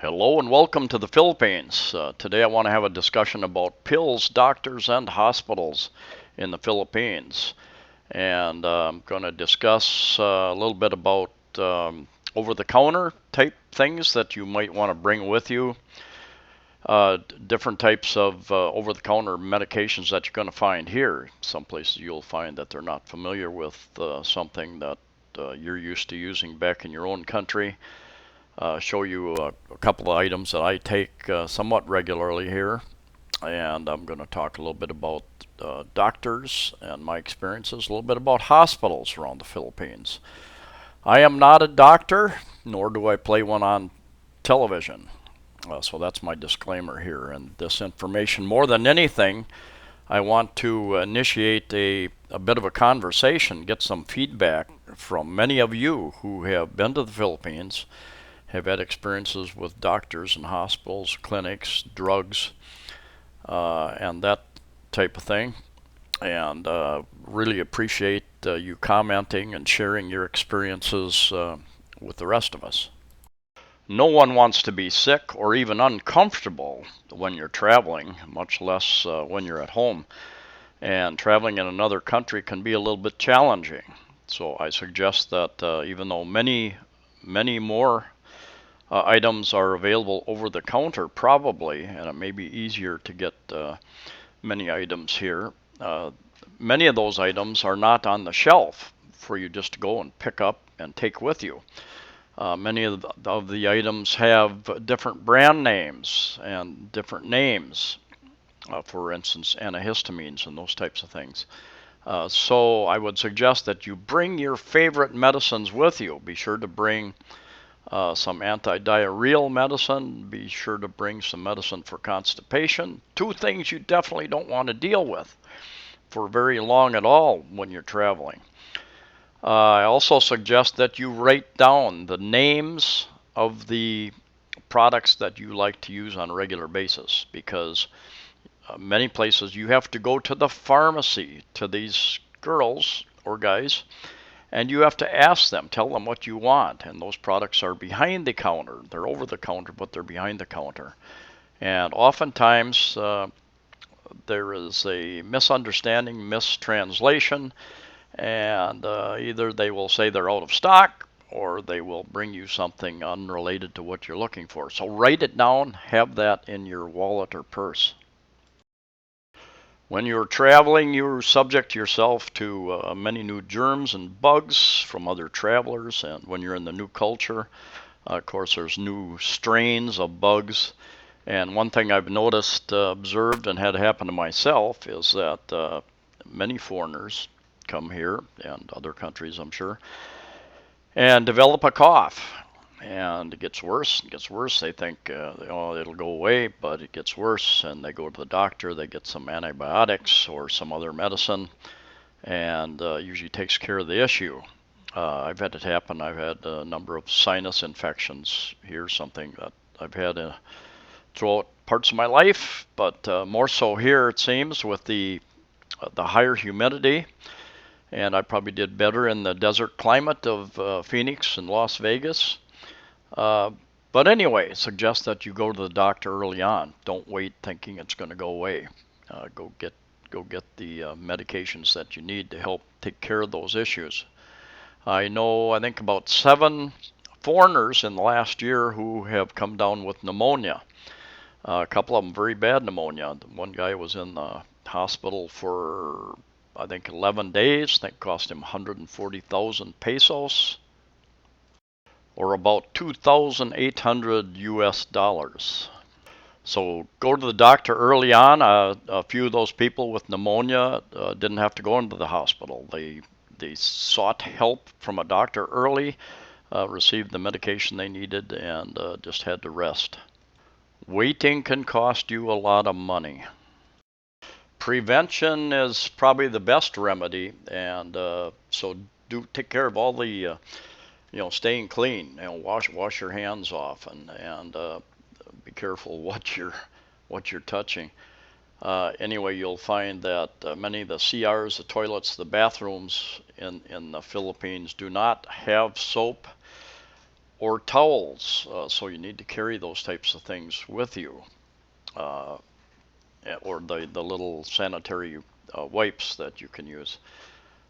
Hello and welcome to the Philippines. Today I want to have a discussion about pills, doctors, and hospitals in the Philippines. And I'm going to discuss a little bit about over-the-counter type things that you might want to bring with you, different types of over-the-counter medications that you're going to find here. Some places you'll find that they're not familiar with something that you're used to using back in your own country. Show you a couple of items that I take somewhat regularly here, and I'm going to talk a little bit about doctors and my experiences, a little bit about hospitals around the Philippines. I am not a doctor, nor do I play one on television. So that's my disclaimer here. And this information, more than anything, I want to initiate a bit of a conversation, get some feedback from many of you who have been to the Philippines, have had experiences with doctors and hospitals, clinics, drugs, and that type of thing. And really appreciate you commenting and sharing your experiences with the rest of us. No one wants to be sick or even uncomfortable when you're traveling, much less when you're at home. And traveling in another country can be a little bit challenging. So I suggest that even though many more items are available over the counter, probably, and it may be easier to get many items here. Many of those items are not on the shelf for you just to go and pick up and take with you. Many of the items have different brand names and different names, for instance, antihistamines and those types of things. So I would suggest that you bring your favorite medicines with you. Be sure to bring some anti-diarrheal medicine. Be sure to bring some medicine for constipation. Two things you definitely don't want to deal with for very long at all when you're traveling. I also suggest that you write down the names of the products that you like to use on a regular basis, because many places you have to go to the pharmacy, to these girls or guys, and you have to ask them, tell them what you want. And those products are behind the counter. They're over the counter, but they're behind the counter. And oftentimes there is a misunderstanding, mistranslation, and either they will say they're out of stock or they will bring you something unrelated to what you're looking for. So write it down, have that in your wallet or purse. When you're traveling, you're subject yourself to many new germs and bugs from other travelers, and when you're in the new culture, of course, there's new strains of bugs. And one thing I've noticed, observed, and had happen to myself is that many foreigners come here, and other countries, I'm sure, and develop a cough. And it gets worse and gets worse. They think, oh, it'll go away, but it gets worse. And they go to the doctor, they get some antibiotics or some other medicine, and usually takes care of the issue. I've had it happen. I've had a number of sinus infections here, something that I've had throughout parts of my life, but more so here, it seems, with the higher humidity. And I probably did better in the desert climate of Phoenix and Las Vegas. But anyway, suggest that you go to the doctor early on. Don't wait thinking it's going to go away. Go get the medications that you need to help take care of those issues. I think about 7 foreigners in the last year who have come down with pneumonia. A couple of them very bad pneumonia. One guy was in the hospital for, I think, 11 days. I think it cost him 140,000 pesos, or about 2,800 US dollars. So go to the doctor early on. A few of those people with pneumonia didn't have to go into the hospital. They sought help from a doctor early, received the medication they needed, and just had to rest. Waiting can cost you a lot of money. Prevention is probably the best remedy, and so do take care of all the staying clean. Wash your hands off, and be careful what you're touching. Anyway, you'll find that many of the CRs, the toilets, the bathrooms in the Philippines do not have soap or towels. So you need to carry those types of things with you, uh, or the little sanitary wipes that you can use.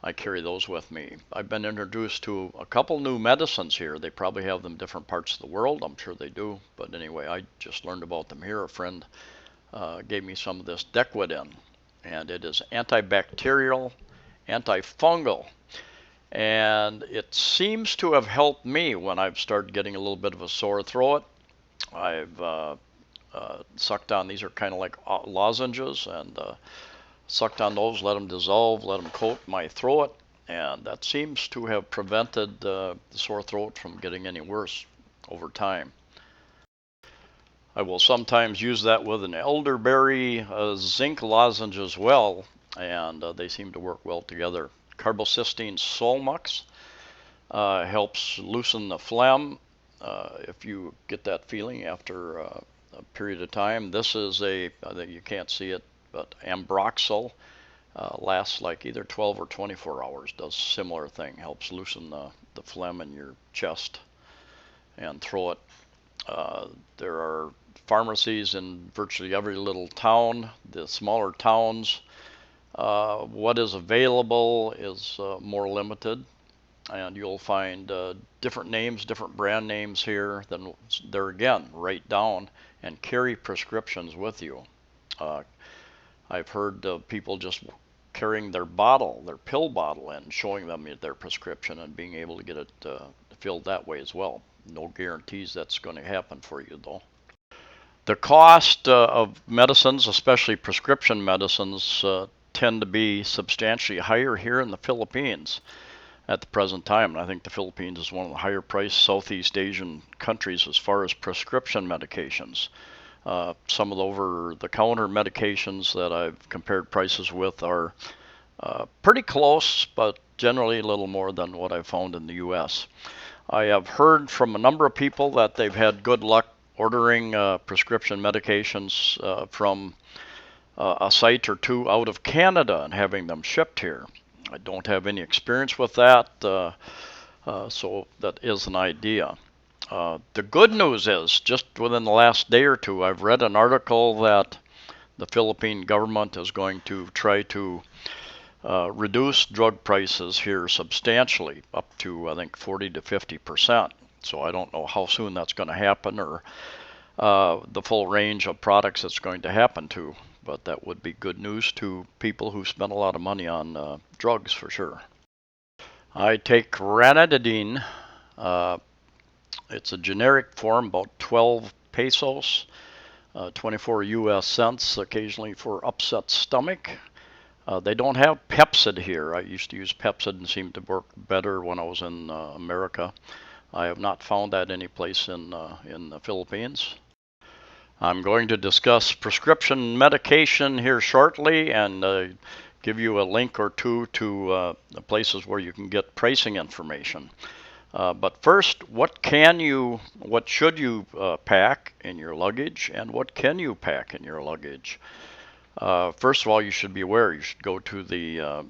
I carry those with me. I've been introduced to a couple new medicines here. They probably have them in different parts of the world. I'm sure they do. But anyway, I just learned about them here. A friend gave me some of this Dequidin, and it is antibacterial, antifungal, and it seems to have helped me when I've started getting a little bit of a sore throat. I've sucked on, these are kind of like lozenges, and sucked on those, let them dissolve, let them coat my throat, and that seems to have prevented the sore throat from getting any worse over time. I will sometimes use that with an elderberry zinc lozenge as well, and they seem to work well together. Carbocysteine Solmux helps loosen the phlegm if you get that feeling after a period of time. This is I think you can't see it, but Ambroxol lasts like either 12 or 24 hours, does a similar thing, helps loosen the phlegm in your chest and throat. There are pharmacies in virtually every little town. The smaller towns, what is available is more limited, and you'll find different names, different brand names here. Then there again, write down and carry prescriptions with you. I've heard people just carrying their bottle, their pill bottle, and showing them their prescription and being able to get it filled that way as well. No guarantees that's going to happen for you, though. The cost of medicines, especially prescription medicines, tend to be substantially higher here in the Philippines at the present time. And I think the Philippines is one of the higher priced Southeast Asian countries as far as prescription medications. Some of the over-the-counter medications that I've compared prices with are pretty close, but generally a little more than what I've found in the U.S. I have heard from a number of people that they've had good luck ordering prescription medications from a site or two out of Canada and having them shipped here. I don't have any experience with that, so that is an idea. The good news is, just within the last day or two, I've read an article that the Philippine government is going to try to reduce drug prices here substantially, up to I think 40 to 50%. So I don't know how soon that's going to happen, or the full range of products it's going to happen to, but that would be good news to people who spend a lot of money on drugs for sure. I take ranitidine. It's a generic form, about 12 pesos, 24 US cents, occasionally for upset stomach. They don't have Pepsid here. I used to use Pepsid and seemed to work better when I was in America. I have not found that any place in the Philippines. I'm going to discuss prescription medication here shortly and give you a link or two to places where you can get pricing information. But first, what should you pack in your luggage, and what can you pack in your luggage? First of all, you should be aware. You should go to the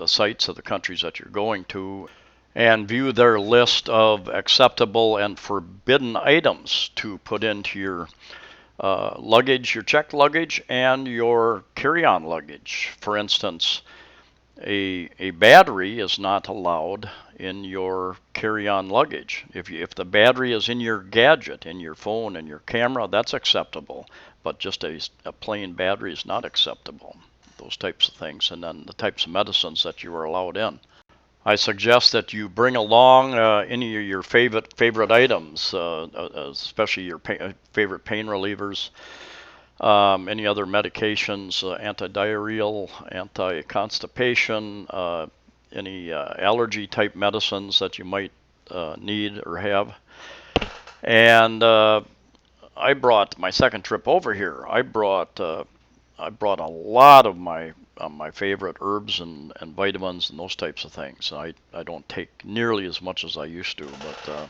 sites of the countries that you're going to and view their list of acceptable and forbidden items to put into your luggage, your checked luggage, and your carry-on luggage. For instance, a battery is not allowed in your carry-on luggage. If the battery is in your gadget, in your phone and your camera, that's acceptable, but just a plain battery is not acceptable. Those types of things, and then the types of medicines that you are allowed in. I suggest that you bring along any of your favorite items, especially your favorite pain relievers, any other medications, anti-diarrheal, anti-constipation, any allergy type medicines that you might need or have. And I brought my second trip over here. I brought a lot of my favorite herbs and vitamins and those types of things. I don't take nearly as much as I used to, but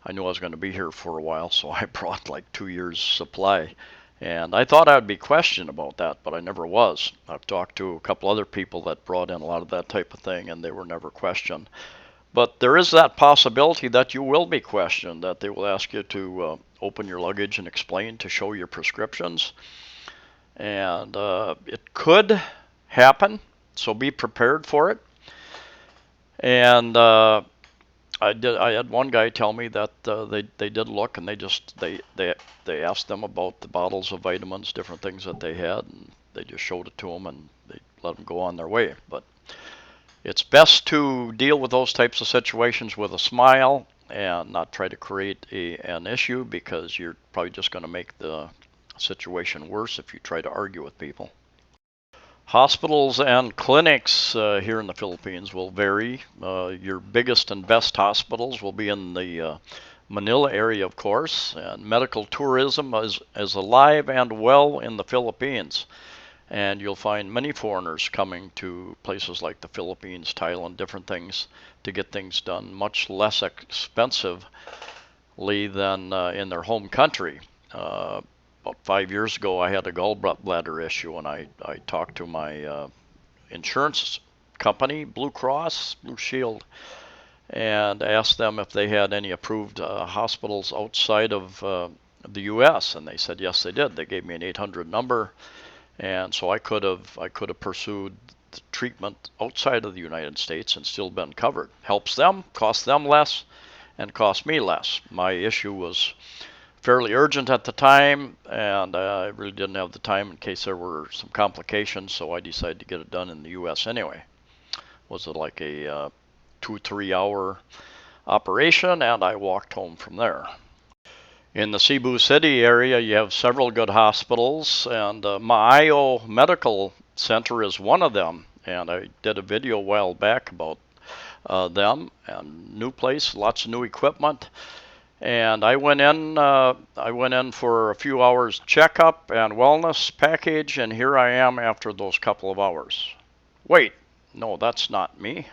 I knew I was going to be here for a while, so I brought like 2 years' supply. And I thought I'd be questioned about that, but I never was. I've talked to a couple other people that brought in a lot of that type of thing, and they were never questioned. But there is that possibility that you will be questioned, that they will ask you to open your luggage and explain, to show your prescriptions. And it could happen, so be prepared for it. And I had one guy tell me that they did look, and they asked them about the bottles of vitamins, different things that they had, and they just showed it to them and they let them go on their way. But it's best to deal with those types of situations with a smile and not try to create an issue, because you're probably just going to make the situation worse if you try to argue with people. Hospitals and clinics here in the Philippines will vary. Your biggest and best hospitals will be in the Manila area, of course, and medical tourism is alive and well in the Philippines. And you'll find many foreigners coming to places like the Philippines, Thailand, different things, to get things done much less expensively than in their home country. About 5 years ago, I had a gallbladder issue, and I talked to my insurance company, Blue Cross, Blue Shield, and asked them if they had any approved hospitals outside of the U.S., and they said yes, they did. They gave me an 800 number, and so I could have pursued the treatment outside of the United States and still been covered. Helps them, costs them less, and cost me less. My issue was fairly urgent at the time, and I really didn't have the time in case there were some complications, so I decided to get it done in the U.S. anyway. Was it like a 2-3 hour operation, and I walked home from there. In the Cebu City area, you have several good hospitals, and Maayo Medical Center is one of them, and I did a video a while back about them, and new place, lots of new equipment. And I went in for a few hours checkup and wellness package, and here I am after those couple of hours. Wait, no, that's not me.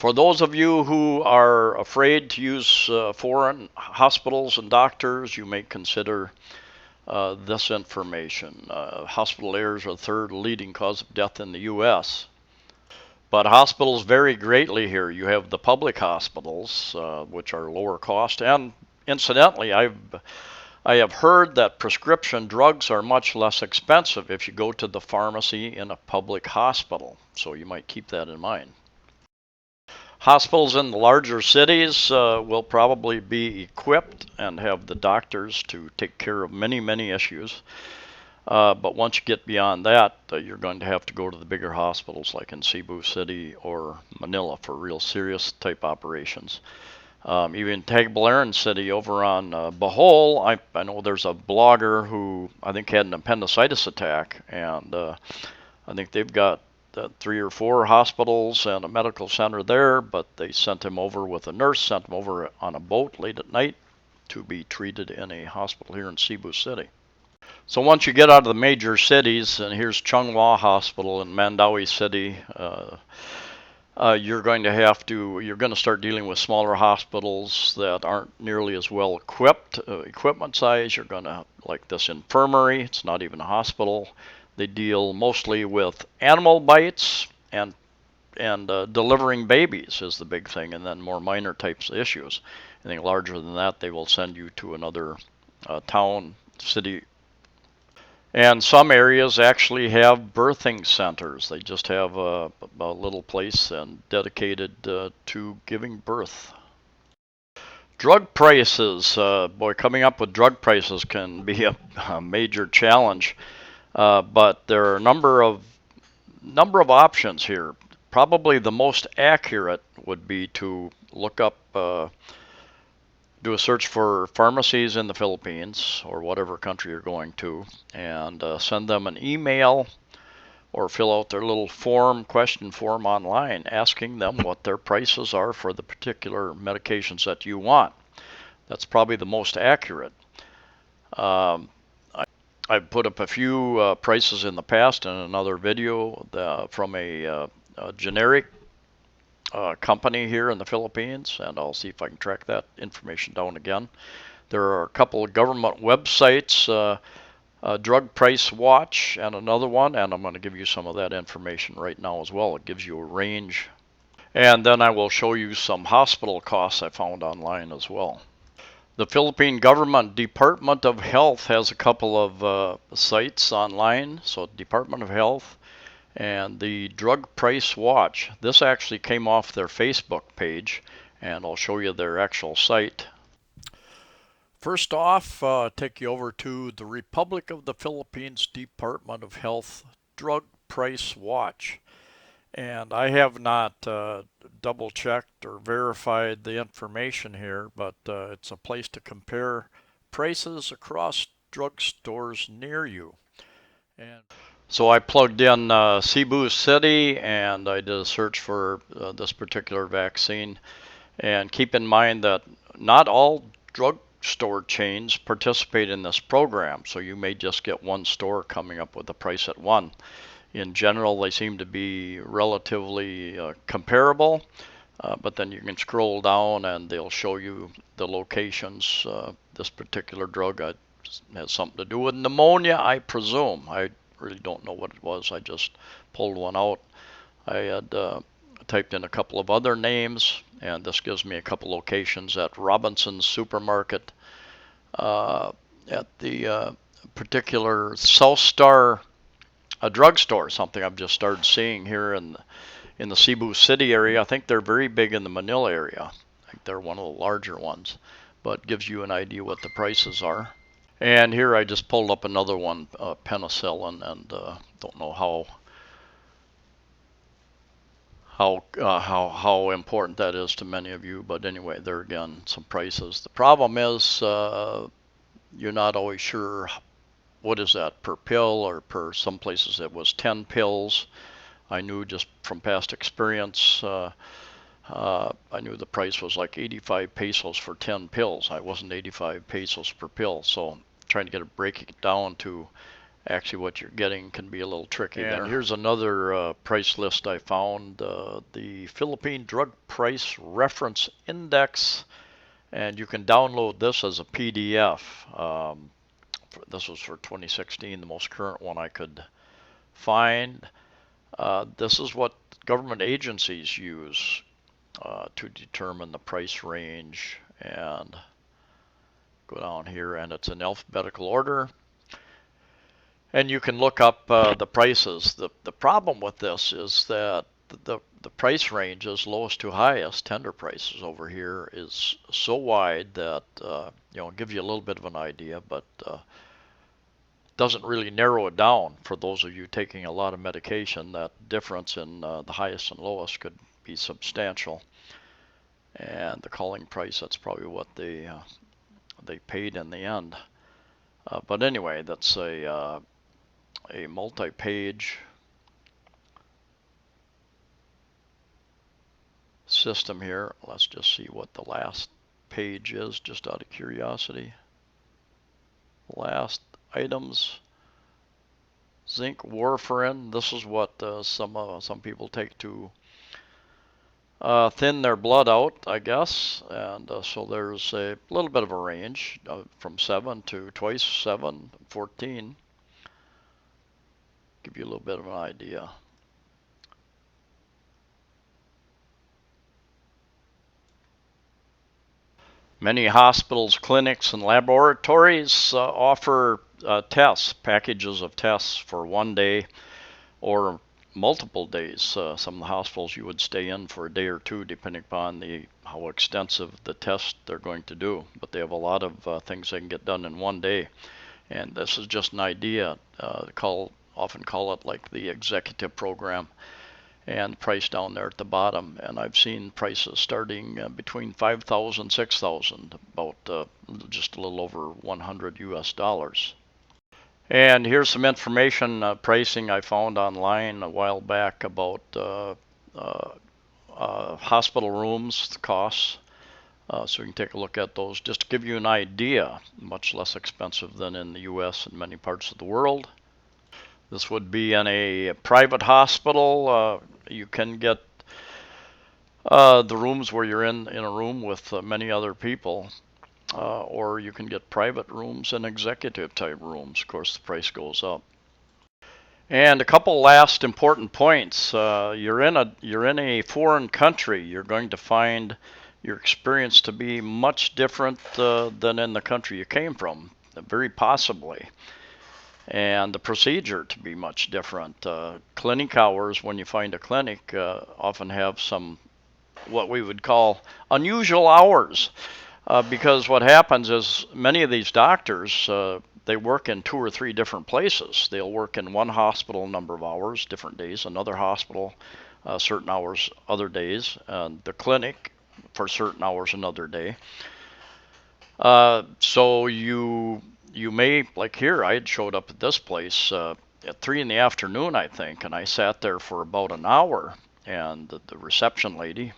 For those of you who are afraid to use foreign hospitals and doctors, you may consider this information. Hospital errors are the third leading cause of death in the U.S. But hospitals vary greatly here. You have the public hospitals, which are lower cost, and incidentally, I have heard that prescription drugs are much less expensive if you go to the pharmacy in a public hospital, so you might keep that in mind. Hospitals in the larger cities will probably be equipped and have the doctors to take care of many, many issues. But once you get beyond that, you're going to have to go to the bigger hospitals like in Cebu City or Manila for real serious type operations. Even Tagbilaran City over on Bohol, I know there's a blogger who I think had an appendicitis attack, and I think they've got 3 or 4 hospitals and a medical center there, but they sent him over with a nurse, sent him over on a boat late at night to be treated in a hospital here in Cebu City. So once you get out of the major cities, and here's Chunghwa Hospital in Mandawi City, you're going to start dealing with smaller hospitals that aren't nearly as well equipped, equipment size. You're going to, like this infirmary, it's not even a hospital. They deal mostly with animal bites and delivering babies is the big thing, and then more minor types of issues. Anything larger than that, they will send you to another town, city. And some areas actually have birthing centers. They just have a little place and dedicated to giving birth. Drug prices, boy, coming up with drug prices can be a major challenge. But there are a number of options here. Probably the most accurate would be to look up, do a search for pharmacies in the Philippines or whatever country you're going to, and send them an email or fill out their little question form online, asking them what their prices are for the particular medications that you want. That's probably the most accurate. I've put up a few prices in the past in another video from a generic company here in the Philippines, and I'll see if I can track that information down again. There are a couple of government websites, Drug Price Watch and another one, and I'm going to give you some of that information right now as well. It gives you a range. And then I will show you some hospital costs I found online as well. The Philippine Government Department of Health has a couple of sites online. So Department of Health and the Drug Price Watch. This actually came off their Facebook page, and I'll show you their actual site. First off, take you over to the Republic of the Philippines Department of Health Drug Price Watch. And I have not double checked or verified the information here, but it's a place to compare prices across drugstores near you. And so I plugged in Cebu City and I did a search for this particular vaccine. And keep in mind that not all drugstore chains participate in this program, so you may just get one store coming up with a price at one. In general, they seem to be relatively comparable, but then you can scroll down and they'll show you the locations. This particular drug has something to do with pneumonia, I presume. I really don't know what it was. I just pulled one out. I had typed in a couple of other names, and this gives me a couple locations at Robinson's Supermarket, at the particular South Star a drugstore, something I've just started seeing here in the Cebu City area. I think they're very big in the Manila area. I think they're one of the larger ones, but gives you an idea what the prices are. And here I just pulled up another one, penicillin, and don't know how important that is to many of you, but anyway, there again some prices. The problem is you're not always sure what is that per pill, or per some places it was 10 pills. I knew just from past experience, I knew the price was like 85 pesos for 10 pills. I wasn't 85 pesos per pill, so trying to break it down to actually what you're getting can be a little tricky there. And here's another price list I found, the Philippine Drug Price Reference Index, and you can download this as a PDF. This was for 2016, the most current one I could find. This is what government agencies use to determine the price range, and go down here, and it's in alphabetical order. And you can look up the prices. The problem with this is that the price range is lowest to highest. Tender prices over here is so wide that it gives you a little bit of an idea, but doesn't really narrow it down. For those of you taking a lot of medication, that difference in the highest and lowest could be substantial. And the calling price, that's probably what they paid in the end. But anyway, that's a multi-page system here. Let's just see what the last page is, just out of curiosity. Last items: zinc, warfarin. This is what some people take to thin their blood out, I guess. And so there's a little bit of a range from 7 to twice 7, 14. Give you a little bit of an idea. Many hospitals, clinics, and laboratories offer tests, packages of tests for one day or multiple days. Some of the hospitals you would stay in for a day or two, depending upon how extensive the test they're going to do. But they have a lot of things they can get done in one day. And this is just an idea. Often call it like the executive program, and price down there at the bottom. And I've seen prices starting between 5,000 and 6,000, about just a little over 100 US dollars. And here's some information, pricing I found online a while back about hospital rooms costs. So you can take a look at those just to give you an idea. Much less expensive than in the US and many parts of the world. This would be in a private hospital. You can get the rooms where you're in a room with many other people, or you can get private rooms and executive type rooms. Of course, the price goes up. And a couple last important points. You're in a foreign country. You're going to find your experience to be much different than in the country you came from, very possibly, and the procedure to be much different. Clinic hours, when you find a clinic, often have some what we would call unusual hours. Because what happens is many of these doctors, they work in 2 or 3 different places. They'll work in one hospital a number of hours, different days, another hospital certain hours, other days, the clinic for certain hours another day. So you may, like here, I had showed up at this place at 3 in the afternoon, I think, and I sat there for about an hour, and the reception lady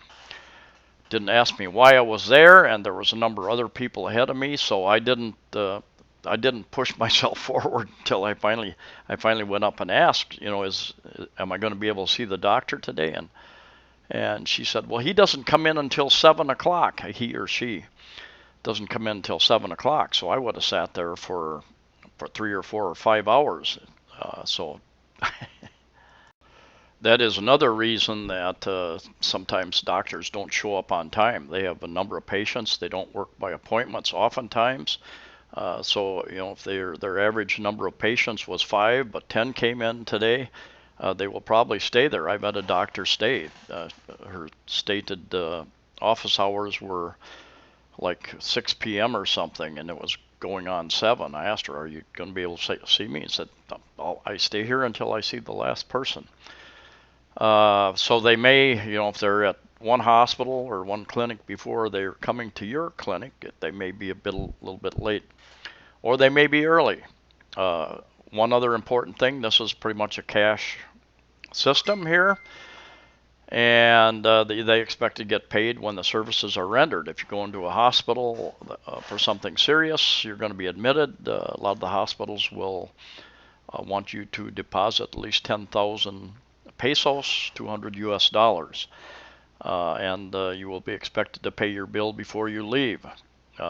didn't ask me why I was there, and there was a number of other people ahead of me, so I didn't push myself forward until I finally went up and asked, am I going to be able to see the doctor today? And she said, well, he doesn't come in until 7 o'clock. He or she doesn't come in until 7 o'clock. So I would have sat there for 3 or 4 or 5 hours. So that is another reason that sometimes doctors don't show up on time. They have a number of patients. They don't work by appointments oftentimes. So if their average number of patients was 5, but 10 came in today, they will probably stay there. I've had a doctor stay. Her stated office hours were like 6 p.m. or something, and it was going on 7. I asked her, "Are you going to be able to see me?" And said, "I stay here until I see the last person." So they may, if they're at one hospital or one clinic before they're coming to your clinic, they may be a little bit late, or they may be early. One other important thing: this is pretty much a cash system here, and they expect to get paid when the services are rendered. If you go into a hospital for something serious, you're going to be admitted. A lot of the hospitals will want you to deposit at least 10,000 pesos, 200 US dollars, and you will be expected to pay your bill before you leave.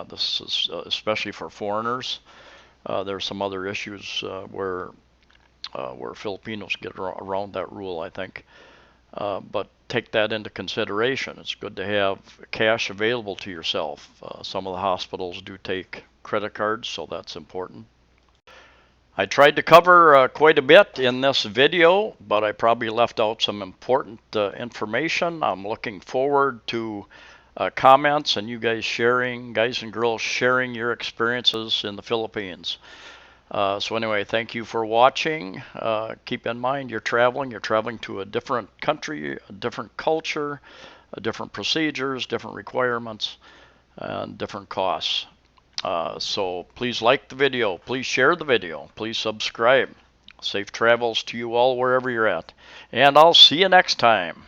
This is especially for foreigners. There are some other issues where Filipinos get around that rule, I think. But take that into consideration. It's good to have cash available to yourself. Some of the hospitals do take credit cards, so that's important. I tried to cover quite a bit in this video, but I probably left out some important information. I'm looking forward to comments and you guys and girls sharing your experiences in the Philippines. So anyway, thank you for watching. Keep in mind you're traveling to a different country, a different culture, different procedures, different requirements, and different costs. So please like the video, please share the video, please subscribe. Safe travels to you all wherever you're at. And I'll see you next time.